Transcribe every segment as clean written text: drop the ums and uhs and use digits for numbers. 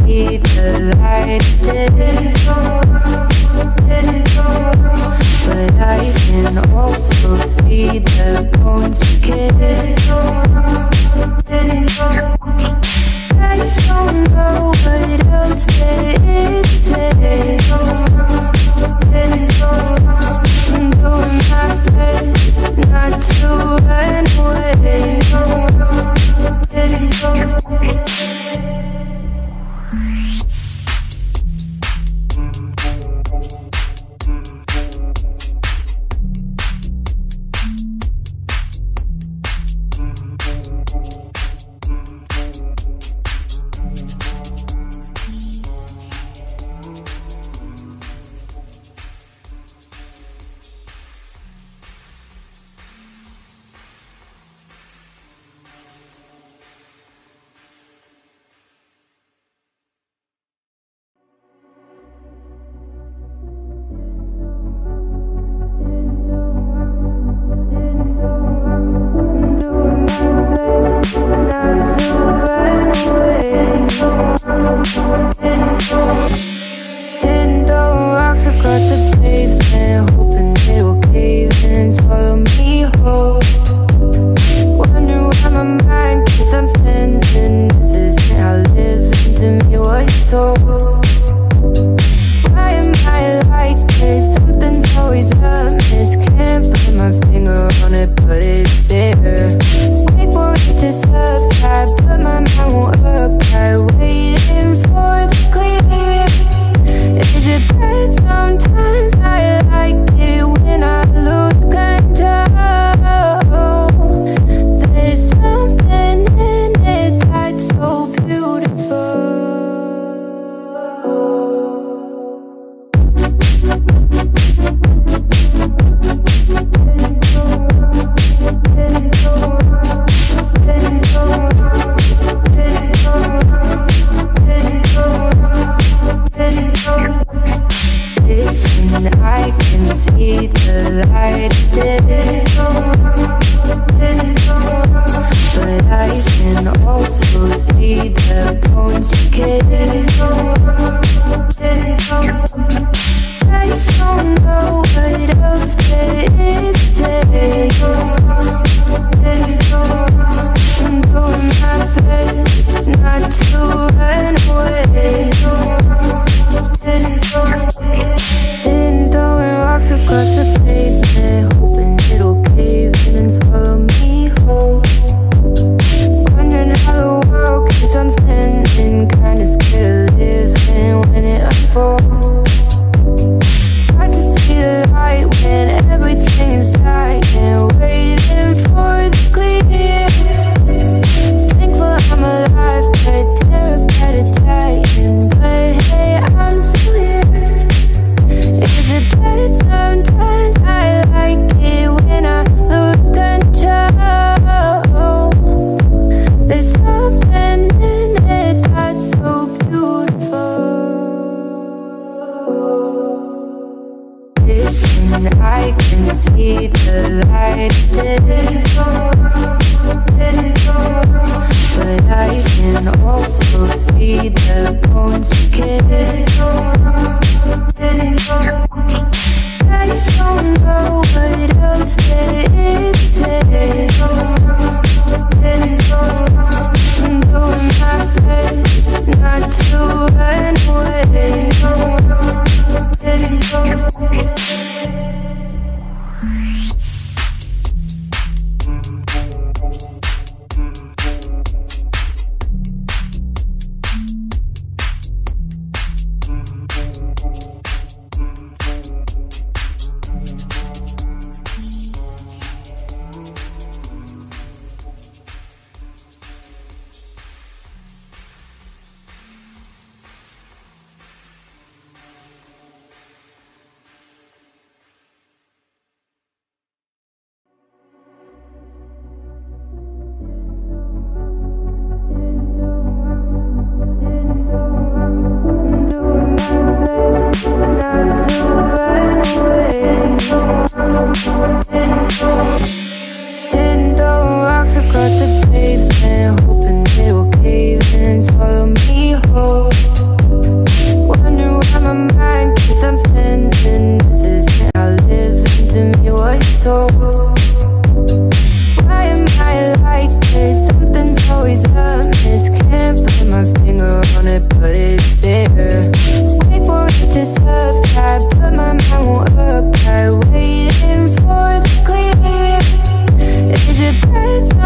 see the light of day, but I can also see the bones decay. I don't know what else there is to say. I'm doing my best not to run away.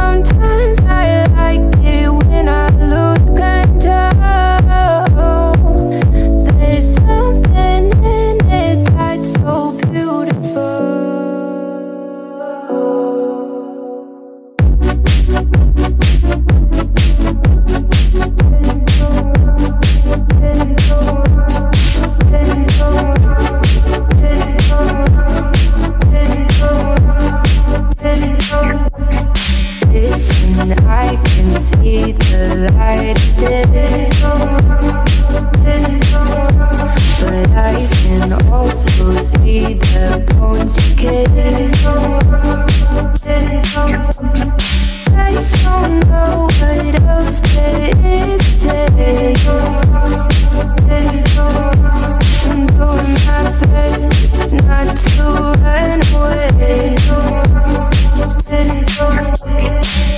sometimes I like it when I lose control. There's something in it that's so beautiful. Listen, I can see the light of day, but I can also see the bones decay. I don't know what else there is to say. I'm doing my best not to run away.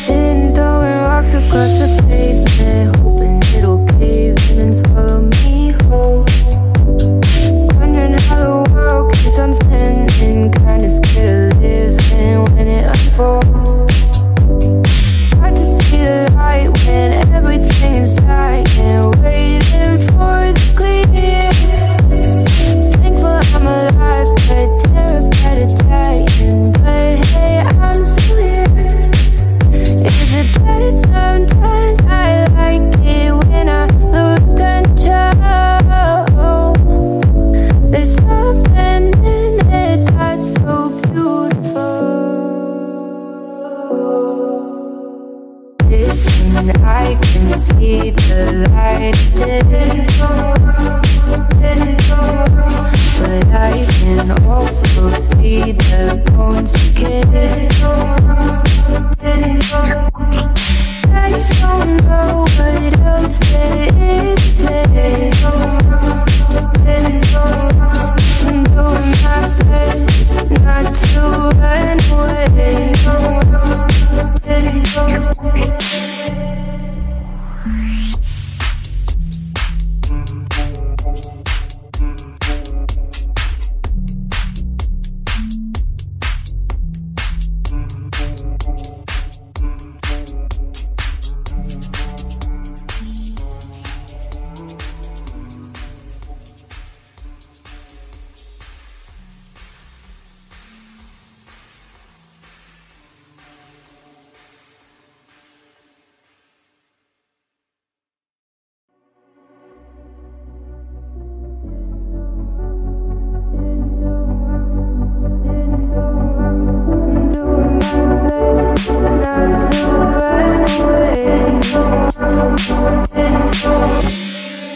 Sitting throwing rocks across the pavement, hoping it'll cave in and swallow me whole. Wondering how the world keeps on spinning, kinda scared of living when it unfolds. Hard to see the light when everything is dying, waiting for the clear. Thankful I'm alive, but terrified of dying. But hey, I'm still here. Is it that sometimes I like it when I lose control? There's something in it that's so beautiful. Listen, I can see the light of day, but I can also see the bones decay. I don't know what else there is to say. I'm doing my best not to run away.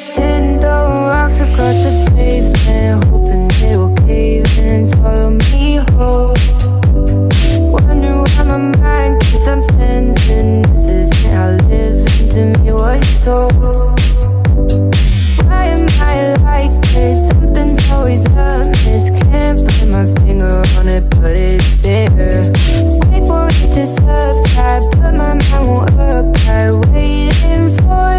Sitting throwing rocks across the pavement, hoping it will cave in and swallow me whole. Wondering why my mind keeps on spinning. This isn't how living to me was told. Why am I like this? Something's always amiss. Can't put my finger on it, but it's there. Wait for it to subside, but my mind won't apply. Waiting for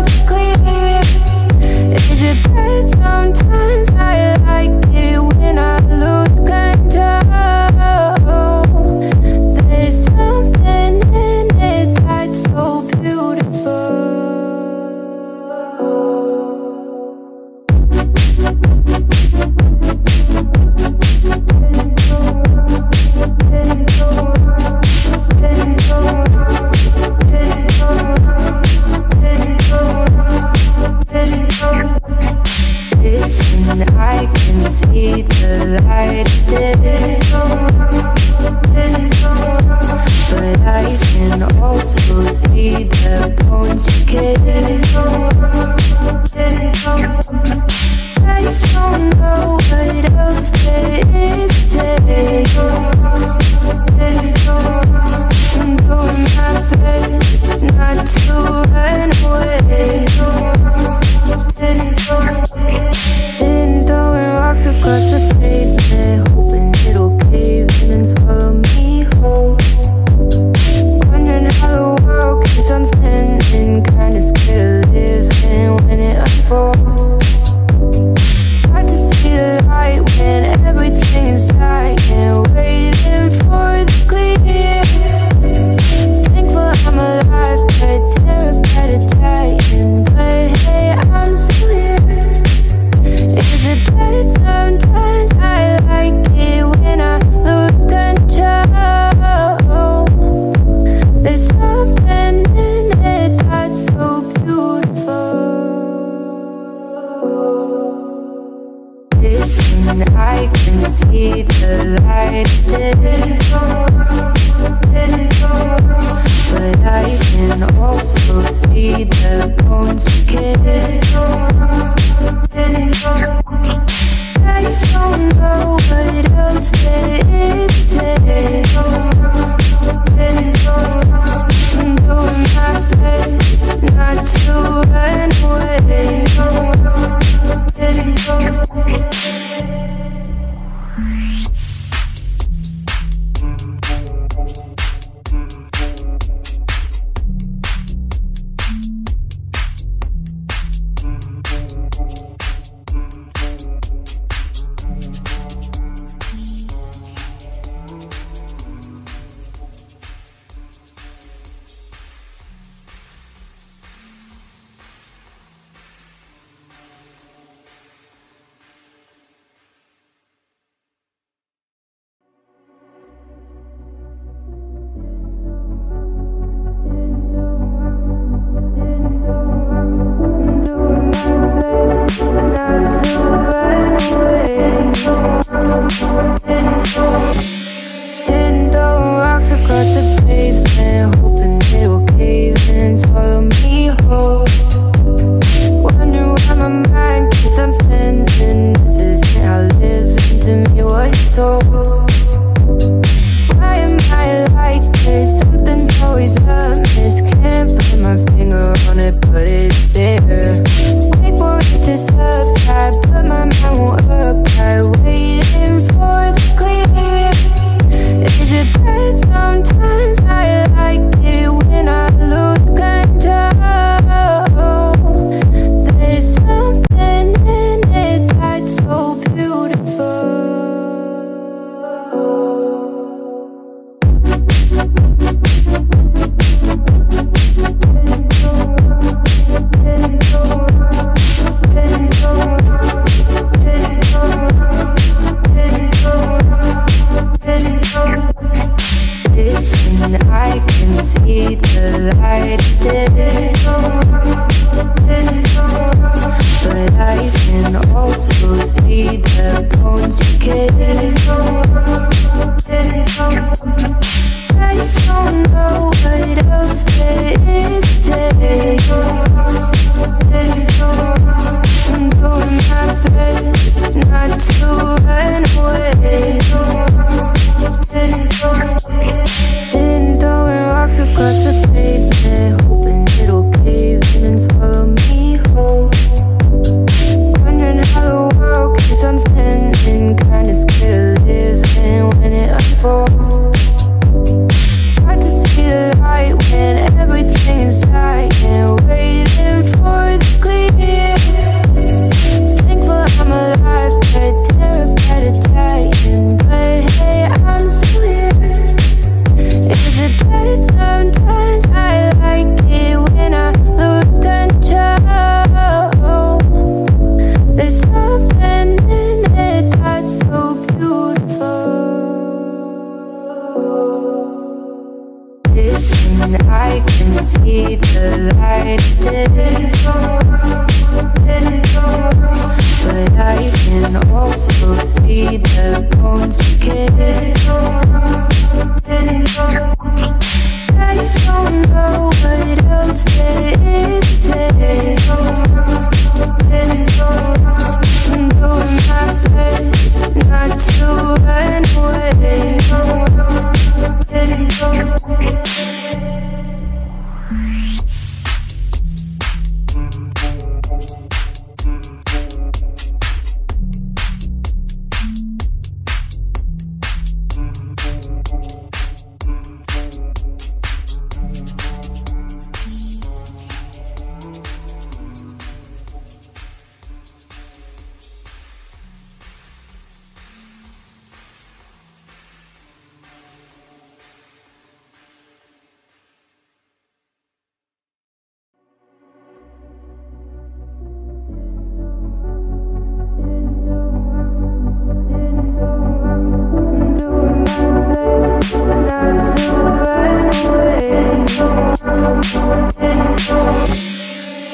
Sitting throwing rocks across the pavement, hoping it will cave in and swallow me whole. Wondering why my mind keeps on spinning. This isn't how living to me was sold. Why am I like this? Something's always amiss. Can't put my finger on it, but it's there. Wait for it to subside, but my mind won't apply. Waiting for the clear. Is it bad? Sometimes I like it when I lose control. There's something in it that's so beautiful. Listen, I can see the light today, but I can also see the bones decay. I don't know what else there is to say. I'm doing my best not to run away. Sitting throwing rocks across the pavement, hoping it'll cave in and swallow me whole. Wondering how the world keeps on spinning, kinda scared of living when it unfolds. Hard to see the light when everything is dying, waiting for the clear. Thankful I'm alive, but terrified of dying. But hey, I'm still here. Is it bad? Sometimes I like it when I lose control. There's something in it that's so beautiful. Listen, I can see the light today, but I can also see the bones decay. I don't know what else there is to say. I'm doing my best not to run away.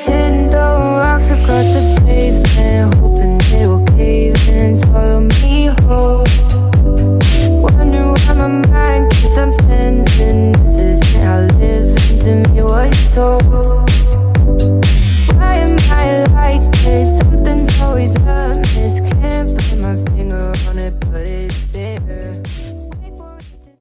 Sitting throwing rocks across the pavement, hoping it will cave in and swallow me whole. Wondering why my mind keeps on spinning. This isn't how living to me was sold. Why am I like this? Something's always up.